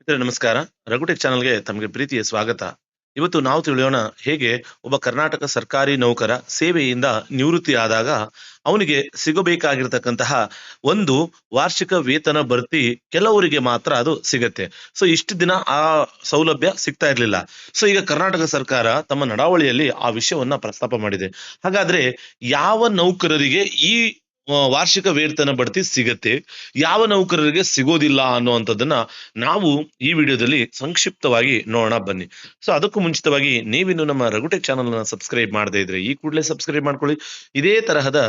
ನಮಸ್ಕಾರ. ರಘುಟೆಕ್ ಚಾನಲ್‌ಗೆ ತಮಗೆ ಪ್ರೀತಿಯ ಸ್ವಾಗತ. ಇವತ್ತು ನಾವು ತಿಳಿಯೋಣ ಹೇಗೆ ಒಬ್ಬ ಕರ್ನಾಟಕ ಸರ್ಕಾರಿ ನೌಕರ ಸೇವೆಯಿಂದ ನಿವೃತ್ತಿ ಆದಾಗ ಅವನಿಗೆ ಸಿಗಬೇಕಾಗಿರ್ತಕ್ಕಂತಹ ಒಂದು ವಾರ್ಷಿಕ ವೇತನ ಭರ್ತಿ ಕೆಲವರಿಗೆ ಮಾತ್ರ ಅದು ಸಿಗತ್ತೆ. ಸೊ ಇಷ್ಟು ದಿನ ಆ ಸೌಲಭ್ಯ ಸಿಗ್ತಾ ಇರ್ಲಿಲ್ಲ. ಸೊ ಈಗ ಕರ್ನಾಟಕ ಸರ್ಕಾರ ತಮ್ಮ ನಡಾವಳಿಯಲ್ಲಿ ಆ ವಿಷಯವನ್ನ ಪ್ರಸ್ತಾಪ ಮಾಡಿದೆ. ಹಾಗಾದ್ರೆ ಯಾವ ನೌಕರರಿಗೆ ಈ ವಾರ್ಷಿಕ ವೇತನ ಬಡ್ತಿ ಸಿಗತ್ತೆ, ಯಾವ ನೌಕರರಿಗೆ ಸಿಗೋದಿಲ್ಲ ಅನ್ನುವಂಥದ್ದನ್ನ ನಾವು ಈ ವಿಡಿಯೋದಲ್ಲಿ ಸಂಕ್ಷಿಪ್ತವಾಗಿ ನೋಡೋಣ ಬನ್ನಿ. ಸೊ ಅದಕ್ಕೂ ಮುಂಚಿತವಾಗಿ ನೀವಿನ್ನು ನಮ್ಮ ರಘುಟೆಕ್ ಚಾನಲ್ ಅನ್ನ ಸಬ್ಸ್ಕ್ರೈಬ್ ಮಾಡದೇ ಇದ್ರೆ ಈ ಕೂಡಲೇ ಸಬ್ಸ್ಕ್ರೈಬ್ ಮಾಡ್ಕೊಳ್ಳಿ. ಇದೇ ತರಹದ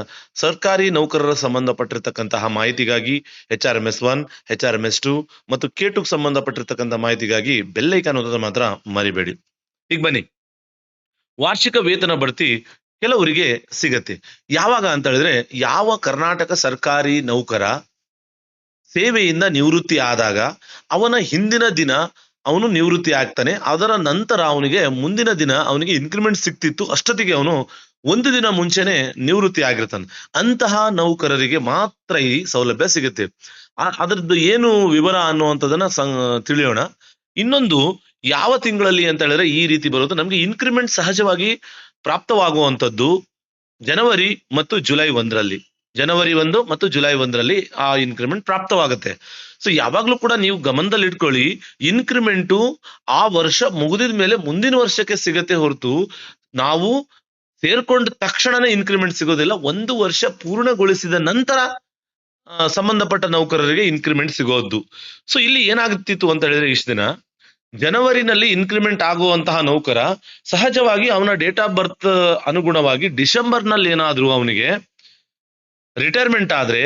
ಸರ್ಕಾರಿ ನೌಕರರ ಸಂಬಂಧಪಟ್ಟಿರ್ತಕ್ಕಂತಹ ಮಾಹಿತಿಗಾಗಿ HRMS1, HRMS2 ಮತ್ತು K2 ಸಂಬಂಧಪಟ್ಟಿರ್ತಕ್ಕಂಥ ಮಾಹಿತಿಗಾಗಿ ಬೆಲ್ ಐಕಾನ್ ಒತ್ತೋದನ್ನ ಮಾತ್ರ ಮರಿಬೇಡಿ. ಈಗ ಬನ್ನಿ, ವಾರ್ಷಿಕ ವೇತನ ಬಡ್ತಿ ಕೆಲವರಿಗೆ ಸಿಗತ್ತೆ. ಯಾವಾಗ ಅಂತ ಹೇಳಿದ್ರೆ, ಯಾವ ಕರ್ನಾಟಕ ಸರ್ಕಾರಿ ನೌಕರ ಸೇವೆಯಿಂದ ನಿವೃತ್ತಿ ಆದಾಗ ಅವನ ಹಿಂದಿನ ದಿನ ಅವನು ನಿವೃತ್ತಿ ಆಗ್ತಾನೆ, ಅದರ ನಂತರ ಅವನಿಗೆ ಮುಂದಿನ ದಿನ ಅವನಿಗೆ ಇನ್ಕ್ರಿಮೆಂಟ್ ಸಿಕ್ತಿತ್ತು, ಅಷ್ಟೊತ್ತಿಗೆ ಅವನು ಒಂದು ದಿನ ಮುಂಚೆನೆ ನಿವೃತ್ತಿ ಆಗಿರ್ತಾನೆ. ಅಂತಹ ನೌಕರರಿಗೆ ಮಾತ್ರ ಈ ಸೌಲಭ್ಯ ಸಿಗುತ್ತೆ. ಅದರದ್ದು ಏನು ವಿವರ ಅನ್ನುವಂಥದ್ದನ್ನ ತಿಳಿಯೋಣ. ಇನ್ನೊಂದು, ಯಾವ ತಿಂಗಳಲ್ಲಿ ಅಂತ ಹೇಳಿದ್ರೆ ಈ ರೀತಿ ಬರೋದು, ನಮ್ಗೆ ಇನ್ಕ್ರಿಮೆಂಟ್ ಸಹಜವಾಗಿ ಪ್ರಾಪ್ತವಾಗುವಂಥದ್ದು ಜನವರಿ ಮತ್ತು ಜುಲೈ 1ರಲ್ಲಿ, ಜನವರಿ 1 ಮತ್ತು ಜುಲೈ 1ರಲ್ಲಿ ಆ ಇನ್ಕ್ರಿಮೆಂಟ್ ಪ್ರಾಪ್ತವಾಗುತ್ತೆ. ಸೊ ಯಾವಾಗ್ಲೂ ಕೂಡ ನೀವು ಗಮನದಲ್ಲಿ ಇಟ್ಕೊಳ್ಳಿ, ಇನ್ಕ್ರಿಮೆಂಟು ಆ ವರ್ಷ ಮುಗಿದಿದ ಮೇಲೆ ಮುಂದಿನ ವರ್ಷಕ್ಕೆ ಸಿಗತ್ತೆ ಹೊರತು ನಾವು ಸೇರ್ಕೊಂಡ ತಕ್ಷಣನೇ ಇನ್ಕ್ರಿಮೆಂಟ್ ಸಿಗೋದಿಲ್ಲ. ಒಂದು ವರ್ಷ ಪೂರ್ಣಗೊಳಿಸಿದ ನಂತರ ಸಂಬಂಧಪಟ್ಟ ನೌಕರರಿಗೆ ಇನ್ಕ್ರಿಮೆಂಟ್ ಸಿಗೋದು. ಸೊ ಇಲ್ಲಿ ಏನಾಗುತ್ತಿತ್ತು ಅಂತ ಹೇಳಿದ್ರೆ, ಇಷ್ಟು ದಿನ ಜನವರಿನಲ್ಲಿ ಇನ್ಕ್ರಿಮೆಂಟ್ ಆಗುವಂತಹ ನೌಕರ ಸಹಜವಾಗಿ ಅವನ ಡೇಟ್ ಆಫ್ ಬರ್ತ್ ಅನುಗುಣವಾಗಿ ಡಿಸೆಂಬರ್ನಲ್ಲಿ ಏನಾದ್ರೂ ಅವನಿಗೆ ರಿಟೈರ್ಮೆಂಟ್ ಆದ್ರೆ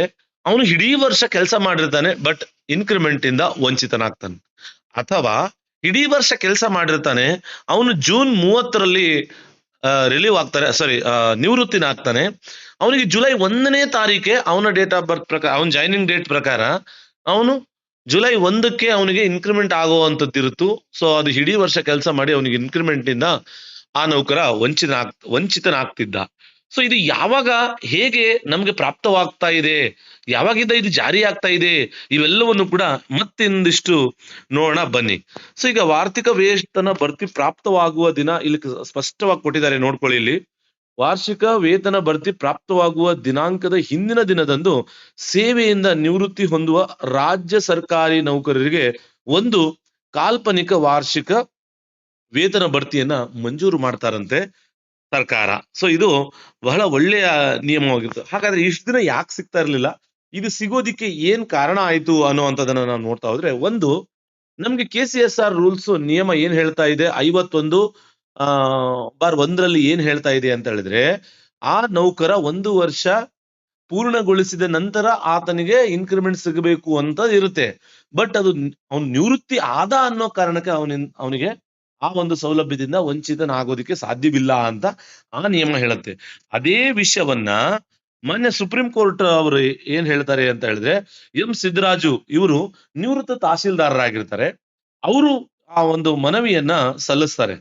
ಅವನು ಇಡೀ ವರ್ಷ ಕೆಲಸ ಮಾಡಿರ್ತಾನೆ, ಬಟ್ ಇನ್ಕ್ರಿಮೆಂಟ್ ಇಂದ ವಂಚಿತನಾಗ್ತಾನೆ. ಅಥವಾ ಇಡೀ ವರ್ಷ ಕೆಲಸ ಮಾಡಿರ್ತಾನೆ, ಅವನು ಜೂನ್ 30ರಲ್ಲಿ ರಿಲೀವ್ ಆಗ್ತಾರೆ, ನಿವೃತ್ತಿನಾಗ್ತಾನೆ. ಅವನಿಗೆ ಜುಲೈ 1ನೇ ತಾರೀಕೆ ಅವನ ಡೇಟ್ ಆಫ್ ಬರ್ತ್ ಪ್ರಕಾರ, ಅವನ ಜಾಯ್ನಿಂಗ್ ಡೇಟ್ ಪ್ರಕಾರ ಅವನು ಜುಲೈ 1ಕ್ಕೆ ಅವನಿಗೆ ಇನ್ಕ್ರಿಮೆಂಟ್ ಆಗುವಂಥದ್ದು ಇರುತ್ತು. ಸೊ ಅದು ಇಡೀ ವರ್ಷ ಕೆಲಸ ಮಾಡಿ ಅವನಿಗೆ ಇನ್ಕ್ರಿಮೆಂಟ್ ಇಂದ ಆ ನೌಕರ ವಂಚಿತನಾಗ್ತಿದ್ದ. ಸೊ ಇದು ಯಾವಾಗ ಹೇಗೆ ನಮ್ಗೆ ಪ್ರಾಪ್ತವಾಗ್ತಾ ಇದೆ, ಯಾವಾಗಿಂದ ಇದು ಜಾರಿ ಆಗ್ತಾ ಇದೆ, ಇವೆಲ್ಲವನ್ನು ಕೂಡ ಮತ್ತಿಂದಿಷ್ಟು ನೋಡೋಣ ಬನ್ನಿ. ಸೊ ಈಗ ವಾರ್ಷಿಕ ವೇತನ ಭರ್ತಿ ಪ್ರಾಪ್ತವಾಗುವ ದಿನ ಇಲ್ಲಿ ಸ್ಪಷ್ಟವಾಗಿ ಕೊಟ್ಟಿದ್ದಾರೆ, ನೋಡ್ಕೊಳ್ಳಿ. ಇಲ್ಲಿ ವಾರ್ಷಿಕ ವೇತನ ಭರ್ತಿ ಪ್ರಾಪ್ತವಾಗುವ ದಿನಾಂಕದ ಹಿಂದಿನ ದಿನದಂದು ಸೇವೆಯಿಂದ ನಿವೃತ್ತಿ ಹೊಂದುವ ರಾಜ್ಯ ಸರ್ಕಾರಿ ನೌಕರರಿಗೆ ಒಂದು ಕಾಲ್ಪನಿಕ ವಾರ್ಷಿಕ ವೇತನ ಭರ್ತಿಯನ್ನ ಮಂಜೂರು ಮಾಡ್ತಾರಂತೆ ಸರ್ಕಾರ. ಸೊ ಇದು ಬಹಳ ಒಳ್ಳೆಯ ನಿಯಮವಾಗಿತ್ತು. ಹಾಗಾದ್ರೆ ಇಷ್ಟು ದಿನ ಯಾಕೆ ಸಿಗ್ತಾ ಇರ್ಲಿಲ್ಲ, ಇದು ಸಿಗೋದಿಕ್ಕೆ ಏನ್ ಕಾರಣ ಆಯ್ತು ಅನ್ನುವಂಥದ್ದನ್ನ ನಾವು ನೋಡ್ತಾ ಹೋದ್ರೆ, ಒಂದು, ನಮ್ಗೆ KCSR ರೂಲ್ಸ್ ನಿಯಮ ಏನ್ ಹೇಳ್ತಾ ಇದೆ, 51/1ರಲ್ಲಿ ಏನ್ ಹೇಳ್ತಾ ಇದೆ ಅಂತ ಹೇಳಿದ್ರೆ, ಆ ನೌಕರ ಒಂದು ವರ್ಷ ಪೂರ್ಣಗೊಳಿಸಿದ ನಂತರ ಆತನಿಗೆ ಇನ್ಕ್ರಿಮೆಂಟ್ ಸಿಗಬೇಕು ಅಂತ ಇರುತ್ತೆ. ಬಟ್ ಅದು ಅವನು ನಿವೃತ್ತಿ ಆದ ಅನ್ನೋ ಕಾರಣಕ್ಕೆ ಅವನಿಗೆ ಆ ಒಂದು ಸೌಲಭ್ಯದಿಂದ ವಂಚಿತನಾಗೋದಿಕ್ಕೆ ಸಾಧ್ಯವಿಲ್ಲ ಅಂತ ಆ ನಿಯಮ ಹೇಳುತ್ತೆ. ಅದೇ ವಿಷಯವನ್ನ ಮಾನ್ಯ ಸುಪ್ರೀಂ ಕೋರ್ಟ್ ಅವರು ಏನ್ ಹೇಳ್ತಾರೆ ಅಂತ ಹೇಳಿದ್ರೆ, ಸಿದ್ದರಾಜು ಇವರು ನಿವೃತ್ತ ತಹಸೀಲ್ದಾರರಾಗಿರ್ತಾರೆ. ಅವರು ಆ ಒಂದು ಮನವಿಯನ್ನ ಸಲ್ಲಿಸ್ತಾರೆ.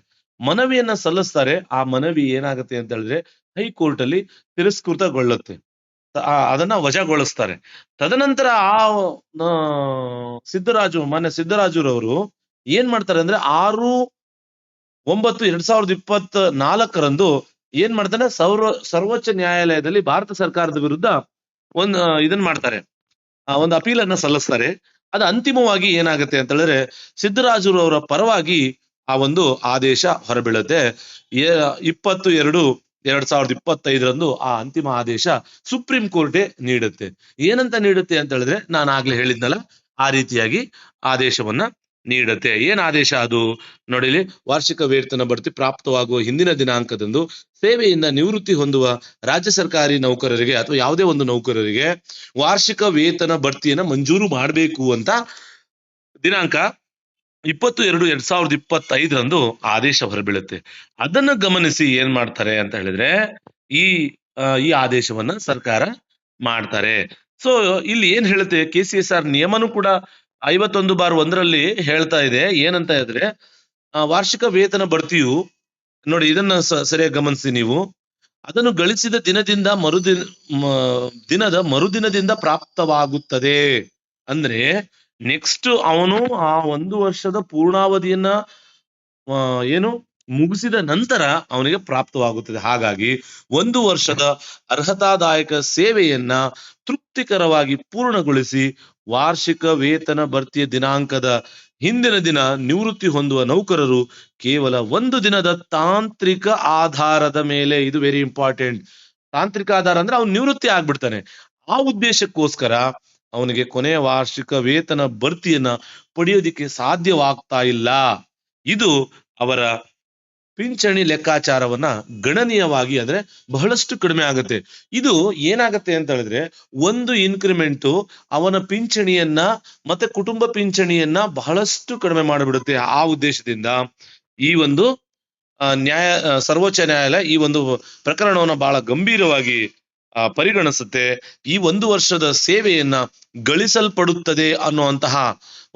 ಆ ಮನವಿ ಏನಾಗುತ್ತೆ ಅಂತ ಹೇಳಿದ್ರೆ ಹೈಕೋರ್ಟ್ ಅಲ್ಲಿ ತಿರಸ್ಕೃತಗೊಳ್ಳುತ್ತೆ, ಅದನ್ನ ವಜಾಗೊಳಿಸ್ತಾರೆ. ತದನಂತರ ಮಾನ್ಯ ಸಿದ್ದರಾಜುರವರು ಏನ್ ಮಾಡ್ತಾರೆ ಅಂದ್ರೆ 6/9/2024ರಂದು ಏನ್ ಮಾಡ್ತಾನೆ, ಸರ್ವೋಚ್ಚ ನ್ಯಾಯಾಲಯದಲ್ಲಿ ಭಾರತ ಸರ್ಕಾರದ ವಿರುದ್ಧ ಇದನ್ ಮಾಡ್ತಾರೆ, ಒಂದು ಅಪೀಲನ್ನ ಸಲ್ಲಿಸ್ತಾರೆ. ಅದು ಅಂತಿಮವಾಗಿ ಏನಾಗುತ್ತೆ ಅಂತ ಹೇಳಿದ್ರೆ ಸಿದ್ದರಾಜುರವರ ಪರವಾಗಿ ಆ ಒಂದು ಆದೇಶ ಹೊರಬೀಳುತ್ತೆ. 20/2/2025ರಂದು ಆ ಅಂತಿಮ ಆದೇಶ ಸುಪ್ರೀಂ ಕೋರ್ಟೇ ನೀಡುತ್ತೆ. ಏನಂತ ನೀಡುತ್ತೆ ಅಂತ ಹೇಳಿದ್ರೆ, ನಾನು ಆಗ್ಲೇ ಹೇಳಿದ್ನಲ್ಲ, ಆ ರೀತಿಯಾಗಿ ಆದೇಶವನ್ನ ನೀಡುತ್ತೆ. ಏನ್ ಆದೇಶ ಅದು ನೋಡಿಲಿ, ವಾರ್ಷಿಕ ವೇತನ ಭರ್ತಿ ಪ್ರಾಪ್ತವಾಗುವ ಹಿಂದಿನ ದಿನಾಂಕದಂದು ಸೇವೆಯಿಂದ ನಿವೃತ್ತಿ ಹೊಂದುವ ರಾಜ್ಯ ಸರ್ಕಾರಿ ನೌಕರರಿಗೆ ಅಥವಾ ಯಾವುದೇ ಒಂದು ನೌಕರರಿಗೆ ವಾರ್ಷಿಕ ವೇತನ ಭರ್ತಿಯನ್ನ ಮಂಜೂರು ಮಾಡಬೇಕು ಅಂತ ದಿನಾಂಕ 20/2/2025ರಂದು ಆದೇಶ ಹೊರಬೀಳುತ್ತೆ. ಅದನ್ನು ಗಮನಿಸಿ ಏನ್ ಮಾಡ್ತಾರೆ ಅಂತ ಹೇಳಿದ್ರೆ, ಈ ಆದೇಶವನ್ನ ಸರ್ಕಾರ ಮಾಡ್ತಾರೆ. ಸೊ ಇಲ್ಲಿ ಏನ್ ಹೇಳುತ್ತೆ, KCSR ನಿಯಮನೂ ಕೂಡ 51/1ರಲ್ಲಿ ಹೇಳ್ತಾ ಇದೆ. ಏನಂತ ಹೇಳಿದ್ರೆ, ವಾರ್ಷಿಕ ವೇತನ ಭರ್ತಿಯು, ನೋಡಿ ಇದನ್ನ ಸರಿಯಾಗಿ ಗಮನಿಸಿ ನೀವು, ಅದನ್ನು ಗಳಿಸಿದ ದಿನದಿಂದ ದಿನದ ಮರುದಿನದಿಂದ ಪ್ರಾಪ್ತವಾಗುತ್ತದೆ. ಅಂದ್ರೆ ನೆಕ್ಸ್ಟ್ ಅವನು ಆ 1 ವರ್ಷದ ಪೂರ್ಣಾವಧಿಯನ್ನ ಏನು ಮುಗಿಸಿದ ನಂತರ ಅವನಿಗೆ ಪ್ರಾಪ್ತವಾಗುತ್ತದೆ. ಹಾಗಾಗಿ 1 ವರ್ಷದ ಅರ್ಹತಾದಾಯಕ ಸೇವೆಯನ್ನ ತೃಪ್ತಿಕರವಾಗಿ ಪೂರ್ಣಗೊಳಿಸಿ ವಾರ್ಷಿಕ ವೇತನ ಭರ್ತಿಯ ದಿನಾಂಕದ ಹಿಂದಿನ ದಿನ ನಿವೃತ್ತಿ ಹೊಂದುವ ನೌಕರರು ಕೇವಲ 1 ದಿನದ ತಾಂತ್ರಿಕ ಆಧಾರದ ಮೇಲೆ, ಇದು ವೆರಿ ಇಂಪಾರ್ಟೆಂಟ್, ತಾಂತ್ರಿಕ ಆಧಾರ ಅಂದ್ರೆ ಅವ್ನು ನಿವೃತ್ತಿ ಆಗ್ಬಿಡ್ತಾನೆ, ಆ ಉದ್ದೇಶಕ್ಕೋಸ್ಕರ ಅವನಿಗೆ ಕೊನೆಯ ವಾರ್ಷಿಕ ವೇತನ ಭರ್ತಿಯನ್ನ ಪಡೆಯೋದಿಕ್ಕೆ ಸಾಧ್ಯವಾಗ್ತಾ ಇಲ್ಲ. ಇದು ಅವರ ಪಿಂಚಣಿ ಲೆಕ್ಕಾಚಾರವನ್ನ ಗಣನೀಯವಾಗಿ ಅಂದ್ರೆ ಬಹಳಷ್ಟು ಕಡಿಮೆ ಆಗುತ್ತೆ. ಇದು ಏನಾಗತ್ತೆ ಅಂತ ಹೇಳಿದ್ರೆ, ಒಂದು ಇನ್ಕ್ರಿಮೆಂಟು ಅವನ ಪಿಂಚಣಿಯನ್ನ ಮತ್ತೆ ಕುಟುಂಬ ಪಿಂಚಣಿಯನ್ನ ಬಹಳಷ್ಟು ಕಡಿಮೆ ಮಾಡಿಬಿಡುತ್ತೆ. ಆ ಉದ್ದೇಶದಿಂದ ಈ ಒಂದು ಸರ್ವೋಚ್ಚ ನ್ಯಾಯಾಲಯ ಈ ಒಂದು ಪ್ರಕರಣವನ್ನ ಬಹಳ ಗಂಭೀರವಾಗಿ ಪರಿಗಣಿಸುತ್ತೆ. ಈ 1 ವರ್ಷದ ಸೇವೆಯನ್ನ ಗಳಿಸಲ್ಪಡುತ್ತದೆ ಅನ್ನುವಂತಹ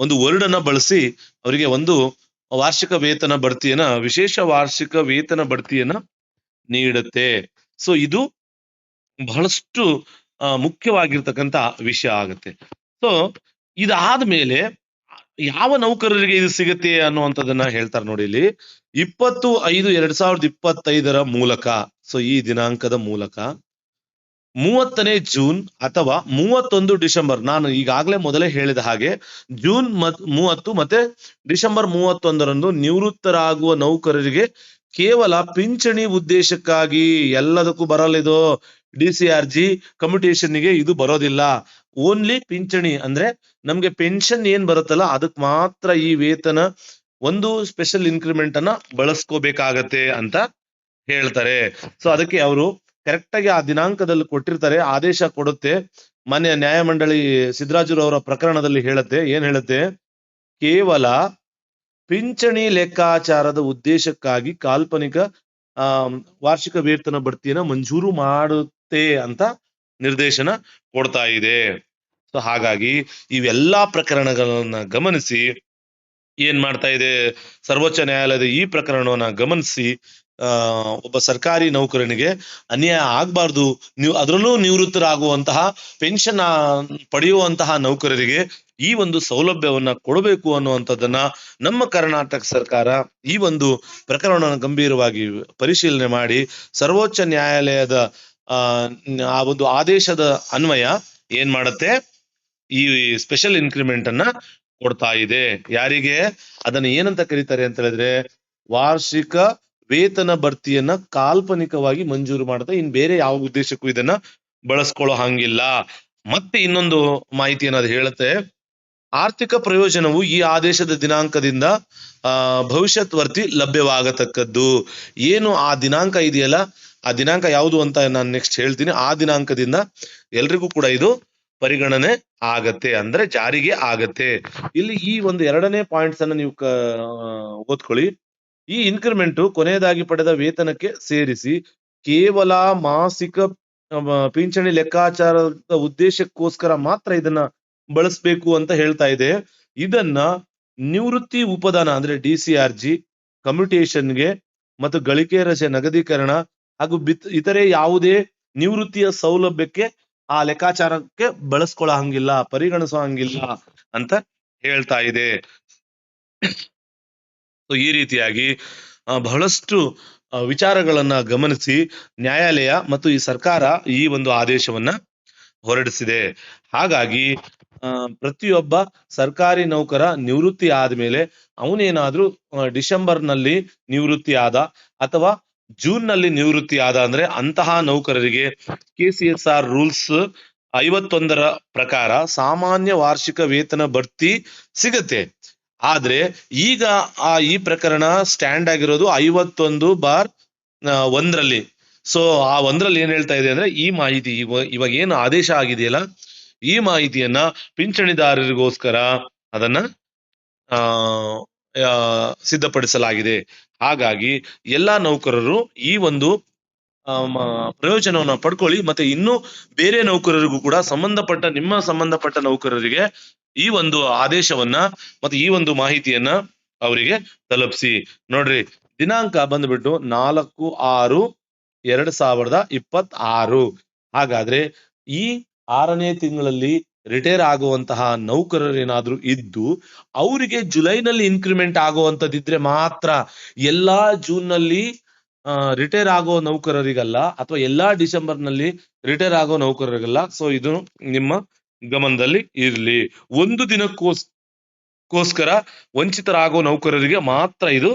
ಒಂದು ವರ್ಡನ್ನ ಬಳಸಿ ಅವರಿಗೆ ಒಂದು ವಾರ್ಷಿಕ ವೇತನ ಬಡ್ತಿಯನ್ನ, ವಿಶೇಷ ವಾರ್ಷಿಕ ವೇತನ ಬಡ್ತಿಯನ್ನ ನೀಡುತ್ತೆ. ಸೊ ಇದು ಬಹಳಷ್ಟು ಮುಖ್ಯವಾಗಿರ್ತಕ್ಕಂಥ ವಿಷಯ ಆಗುತ್ತೆ. ಸೊ ಇದಾದ್ಮೇಲೆ ಯಾವ ನೌಕರರಿಗೆ ಇದು ಸಿಗುತ್ತೆ ಅನ್ನುವಂಥದ್ದನ್ನ ಹೇಳ್ತಾರೆ ನೋಡಿ ಇಲ್ಲಿ. 20/5/2025 ಮೂಲಕ, ಸೊ ಈ ದಿನಾಂಕದ ಮೂಲಕ 30ನೇ ಜೂನ್ ಅಥವಾ 31 ಡಿಸೆಂಬರ್, ನಾನು ಈಗಾಗಲೇ ಮೊದಲೇ ಹೇಳಿದ ಹಾಗೆ ಜೂನ್ 30 ಮತ್ತೆ ಡಿಸೆಂಬರ್ 31ರಂದು ನಿವೃತ್ತರಾಗುವ ನೌಕರರಿಗೆ ಕೇವಲ ಪಿಂಚಣಿ ಉದ್ದೇಶಕ್ಕಾಗಿ, ಎಲ್ಲದಕ್ಕೂ ಬರಲ್ಲ ಇದು, DCRG ಕಮ್ಯುಟೇಷನ್ಗೆ ಇದು ಬರೋದಿಲ್ಲ. ಓನ್ಲಿ ಪಿಂಚಣಿ ಅಂದ್ರೆ ನಮ್ಗೆ ಪೆನ್ಷನ್ ಏನ್ ಬರುತ್ತಲ್ಲ ಅದಕ್ಕೆ ಮಾತ್ರ ಈ ವೇತನ ಒಂದು ಸ್ಪೆಷಲ್ ಇನ್ಕ್ರಿಮೆಂಟ್ ಅನ್ನ ಬಳಸ್ಕೋಬೇಕಾಗತ್ತೆ ಅಂತ ಹೇಳ್ತಾರೆ. ಸೊ ಅದಕ್ಕೆ ಅವರು ಕರೆಕ್ಟ್ ಆಗಿ ಆ ದಿನಾಂಕದಲ್ಲಿ ಕೊಟ್ಟಿರ್ತಾರೆ, ಆದೇಶ ಕೊಡುತ್ತೆ. ಮಾನ್ಯ ನ್ಯಾಯಮಂಡಳಿ ಸಿದ್ದರಾಜುರವರ ಪ್ರಕರಣದಲ್ಲಿ ಹೇಳುತ್ತೆ, ಏನ್ ಹೇಳುತ್ತೆ, ಕೇವಲ ಪಿಂಚಣಿ ಲೆಕ್ಕಾಚಾರದ ಉದ್ದೇಶಕ್ಕಾಗಿ ಕಾಲ್ಪನಿಕ ವಾರ್ಷಿಕ ವೇತನ ಬಡ್ತಿಯನ್ನ ಮಂಜೂರು ಮಾಡುತ್ತೆ ಅಂತ ನಿರ್ದೇಶನ ಕೊಡ್ತಾ ಇದೆ. ಸೊ ಹಾಗಾಗಿ ಇವೆಲ್ಲಾ ಪ್ರಕರಣಗಳನ್ನ ಗಮನಿಸಿ ಏನ್ ಮಾಡ್ತಾ ಇದೆ ಸರ್ವೋಚ್ಚ ನ್ಯಾಯಾಲಯದ ಈ ಪ್ರಕರಣವನ್ನ ಗಮನಿಸಿ ಒಬ್ಬ ಸರ್ಕಾರಿ ನೌಕರನಿಗೆ ಅನ್ಯಾಯ ಆಗ್ಬಾರ್ದು, ಅದರಲ್ಲೂ ನಿವೃತ್ತರಾಗುವಂತಹ ಪೆನ್ಷನ್ ಪಡೆಯುವಂತಹ ನೌಕರರಿಗೆ ಈ ಒಂದು ಸೌಲಭ್ಯವನ್ನ ಕೊಡಬೇಕು ಅನ್ನುವಂಥದ್ದನ್ನ ನಮ್ಮ ಕರ್ನಾಟಕ ಸರ್ಕಾರ ಈ ಒಂದು ಪ್ರಕರಣವನ್ನು ಗಂಭೀರವಾಗಿ ಪರಿಶೀಲನೆ ಮಾಡಿ ಸರ್ವೋಚ್ಚ ನ್ಯಾಯಾಲಯದ ಆ ಒಂದು ಆದೇಶದ ಅನ್ವಯ ಏನ್ ಮಾಡುತ್ತೆ, ಈ ಸ್ಪೆಷಲ್ ಇನ್ಕ್ರಿಮೆಂಟ್ ಅನ್ನ ಕೊಡ್ತಾ ಇದೆ. ಯಾರಿಗೆ? ಅದನ್ನ ಏನಂತ ಕರೀತಾರೆ ಅಂತ ಹೇಳಿದ್ರೆ, ವಾರ್ಷಿಕ ವೇತನ ಭರ್ತಿಯನ್ನ ಕಾಲ್ಪನಿಕವಾಗಿ ಮಂಜೂರು ಮಾಡುತ್ತೆ. ಇನ್ ಬೇರೆ ಯಾವ ಉದ್ದೇಶಕ್ಕೂ ಇದನ್ನ ಬಳಸ್ಕೊಳ್ಳೋ ಹಂಗಿಲ್ಲ. ಮತ್ತೆ ಇನ್ನೊಂದು ಮಾಹಿತಿಯನ್ನು ಅದು ಹೇಳುತ್ತೆ, ಆರ್ಥಿಕ ಪ್ರಯೋಜನವು ಈ ಆದೇಶದ ದಿನಾಂಕದಿಂದ ಭವಿಷ್ಯತ್ವರ್ತಿ ಲಭ್ಯವಾಗತಕ್ಕದ್ದು. ಏನು ಆ ದಿನಾಂಕ ಇದೆಯಲ್ಲ, ಆ ದಿನಾಂಕ ಯಾವುದು ಅಂತ ನಾನು ನೆಕ್ಸ್ಟ್ ಹೇಳ್ತೀನಿ. ಆ ದಿನಾಂಕದಿಂದ ಎಲ್ರಿಗೂ ಕೂಡ ಇದು ಪರಿಗಣನೆ ಆಗತ್ತೆ, ಅಂದ್ರೆ ಜಾರಿಗೆ ಆಗತ್ತೆ. ಇಲ್ಲಿ ಈ ಒಂದು 2ನೇ ಪಾಯಿಂಟ್ಸ್ ಅನ್ನ ನೀವು ಓದ್ಕೊಳ್ಳಿ. ಈ ಇನ್ಕ್ರಿಮೆಂಟ್ ಕೊನೆಯದಾಗಿ ಪಡೆದ ವೇತನಕ್ಕೆ ಸೇರಿಸಿ ಕೇವಲ ಮಾಸಿಕ ಪಿಂಚಣಿ ಲೆಕ್ಕಾಚಾರದ ಉದ್ದೇಶಕ್ಕೋಸ್ಕರ ಮಾತ್ರ ಇದನ್ನ ಬಳಸಬೇಕು ಅಂತ ಹೇಳ್ತಾ ಇದೆ. ಇದನ್ನ ನಿವೃತ್ತಿ ಉಪದಾನ ಅಂದ್ರೆ DCRG, ಕಮ್ಯುಟೇಷನ್ಗೆ ಮತ್ತು ಗಳಿಕೆ ರಜೆ ನಗದೀಕರಣ ಹಾಗೂ ಇತರೆ ಯಾವುದೇ ನಿವೃತ್ತಿಯ ಸೌಲಭ್ಯಕ್ಕೆ ಆ ಲೆಕ್ಕಾಚಾರಕ್ಕೆ ಬಳಸ್ಕೊಳ್ಳೋ ಹಂಗಿಲ್ಲ, ಪರಿಗಣಿಸೋ ಹಂಗಿಲ್ಲ ಅಂತ ಹೇಳ್ತಾ ಇದೆ. ಈ ರೀತಿಯಾಗಿ ಬಹಳಷ್ಟು ವಿಚಾರಗಳನ್ನ ಗಮನಿಸಿ ನ್ಯಾಯಾಲಯ ಮತ್ತು ಈ ಸರ್ಕಾರ ಈ ಒಂದು ಆದೇಶವನ್ನ ಹೊರಡಿಸಿದೆ. ಹಾಗಾಗಿ ಪ್ರತಿಯೊಬ್ಬ ಸರ್ಕಾರಿ ನೌಕರ ನಿವೃತ್ತಿ ಆದ್ಮೇಲೆ ಅವನೇನಾದ್ರೂ ಡಿಸೆಂಬರ್ನಲ್ಲಿ ನಿವೃತ್ತಿ ಆದ ಅಥವಾ ಜೂನ್ ನಲ್ಲಿ ನಿವೃತ್ತಿ ಆದ ಅಂದ್ರೆ ಅಂತಹ ನೌಕರರಿಗೆ KCSR ರೂಲ್ಸ್ 51ರ ಪ್ರಕಾರ ಸಾಮಾನ್ಯ ವಾರ್ಷಿಕ ವೇತನ ಬಡ್ತಿ ಸಿಗತ್ತೆ. ಆದ್ರೆ ಈಗ ಈ ಪ್ರಕರಣ ಸ್ಟ್ಯಾಂಡ್ ಆಗಿರೋದು 51/1ರಲ್ಲಿ. ಸೊ ಆ 1ರಲ್ಲಿ ಏನ್ ಹೇಳ್ತಾ ಇದೆ ಅಂದ್ರೆ, ಈ ಮಾಹಿತಿ ಇವಾಗ ಏನು ಆದೇಶ ಆಗಿದೆಯಲ್ಲ, ಈ ಮಾಹಿತಿಯನ್ನ ಪಿಂಚಣಿದಾರರಿಗೋಸ್ಕರ ಅದನ್ನ ಸಿದ್ಧಪಡಿಸಲಾಗಿದೆ. ಹಾಗಾಗಿ ಎಲ್ಲಾ ನೌಕರರು ಈ ಒಂದು ಪ್ರಯೋಜನವನ್ನ ಪಡ್ಕೊಳ್ಳಿ. ಮತ್ತೆ ಇನ್ನು ಬೇರೆ ನೌಕರರಿಗೂ ಕೂಡ ನಿಮ್ಮ ಸಂಬಂಧಪಟ್ಟ ನೌಕರರಿಗೆ ಈ ಒಂದು ಆದೇಶವನ್ನ ಮತ್ತೆ ಈ ಒಂದು ಮಾಹಿತಿಯನ್ನ ಅವರಿಗೆ ತಲುಪಿಸಿ. ನೋಡ್ರಿ, ದಿನಾಂಕ ಬಂದ್ಬಿಟ್ಟು 4/6/2026. ಹಾಗಾದ್ರೆ ಈ 6ನೇ ತಿಂಗಳಲ್ಲಿ ರಿಟೈರ್ ಆಗುವಂತಹ ನೌಕರರೇನಾದ್ರೂ ಇದ್ದು ಅವರಿಗೆ ಜುಲೈನಲ್ಲಿ ಇನ್ಕ್ರಿಮೆಂಟ್ ಆಗುವಂತದಿದ್ರೆ ಮಾತ್ರ, ಎಲ್ಲಾ ಜೂನ್ ನಲ್ಲಿ ರಿಟೈರ್ ಆಗೋ ನೌಕರರಿಗಲ್ಲ ಅಥವಾ ಎಲ್ಲಾ ಡಿಸೆಂಬರ್ ನಲ್ಲಿ ರಿಟೈರ್ ಆಗೋ ನೌಕರರಿಗಲ್ಲ. ಸೊ ಇದು ನಿಮ್ಮ ಗಮನದಲ್ಲಿ ಇರ್ಲಿ. ಒಂದು ದಿನಕ್ಕೋಸ್ಕರ ವಂಚಿತರಾಗೋ ನೌಕರರಿಗೆ ಮಾತ್ರ ಇದು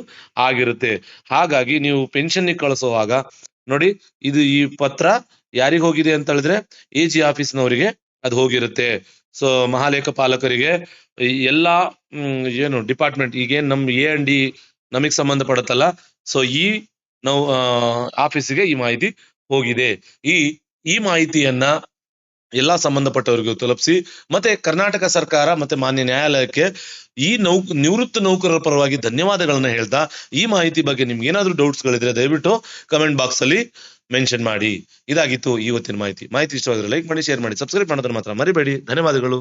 ಆಗಿರುತ್ತೆ. ಹಾಗಾಗಿ ನೀವು ಪೆನ್ಷನ್ ಕಳಿಸುವಾಗ ನೋಡಿ, ಈ ಪತ್ರ ಯಾರಿಗೆ ಹೋಗಿದೆ ಅಂತ ಹೇಳಿದ್ರೆ AG ಆಫೀಸ್ನವರಿಗೆ ಅದು ಹೋಗಿರುತ್ತೆ. ಸೊ ಮಹಾಲೇಖ ಪಾಲಕರಿಗೆ ಎಲ್ಲಾ ಏನು ಡಿಪಾರ್ಟ್ಮೆಂಟ್, ಈಗೇನ್ ನಮ್ A&D ನಮಗ್ ಸಂಬಂಧಪಡುತ್ತಲ್ಲ, ಸೊ ನಾವು ಆಫೀಸಿಗೆ ಈ ಮಾಹಿತಿ ಹೋಗಿದೆ. ಈ ಮಾಹಿತಿಯನ್ನ ಎಲ್ಲಾ ಸಂಬಂಧಪಟ್ಟವರಿಗೂ ತಲುಪಿಸಿ. ಮತ್ತೆ ಕರ್ನಾಟಕ ಸರ್ಕಾರ ಮತ್ತೆ ಮಾನ್ಯ ನ್ಯಾಯಾಲಯಕ್ಕೆ ಈ ನಿವೃತ್ತ ನೌಕರರ ಪರವಾಗಿ ಧನ್ಯವಾದಗಳನ್ನ ಹೇಳ್ತಾ, ಈ ಮಾಹಿತಿ ಬಗ್ಗೆ ನಿಮ್ಗೆ ಏನಾದ್ರೂ ಡೌಟ್ಸ್ ಗಳಿದ್ರೆ ದಯವಿಟ್ಟು ಕಮೆಂಟ್ ಬಾಕ್ಸ್ ಅಲ್ಲಿ ಮೆನ್ಷನ್ ಮಾಡಿ. ಇದಾಗಿತ್ತು ಇವತ್ತಿನ ಮಾಹಿತಿ ಇಷ್ಟವಾದ್ರೆ ಲೈಕ್ ಮಾಡಿ, ಶೇರ್ ಮಾಡಿ, ಸಬ್ಸ್ಕ್ರೈಬ್ ಮಾಡೋದನ್ನ ಮಾತ್ರ ಮರಿಬೇಡಿ. ಧನ್ಯವಾದಗಳು.